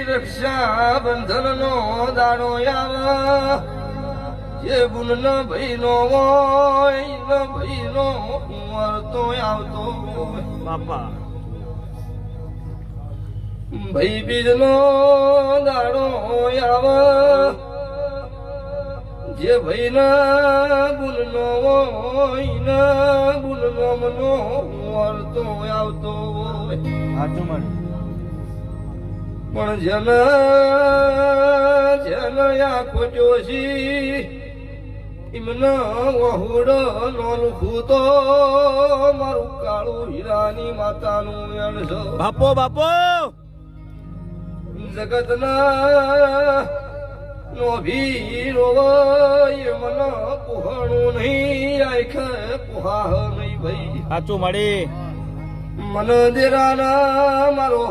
રક્ષા બંધન નો દાડો આવે જે ગુણ ન ભાઈ નો હોય ન ભાઈ નો વર્તો આવતો બાપા ભાઈ બીજ નો દાડો આવે જે ભાઈ ના ગુણ નો હોય ના ગુણ નો મનો વર્તો આવતો હોય હાચું મને પણ જન આખો જોશી એમને વહુડ નોલું તો મારું કાળું હીરાની માતાનું એણસો બાપો બાપો જગતના નો ભીરો મને પુહાણું નહીં આખે પુહાહ નહીં ભાઈ હાચું મળી મન દેરાના મારો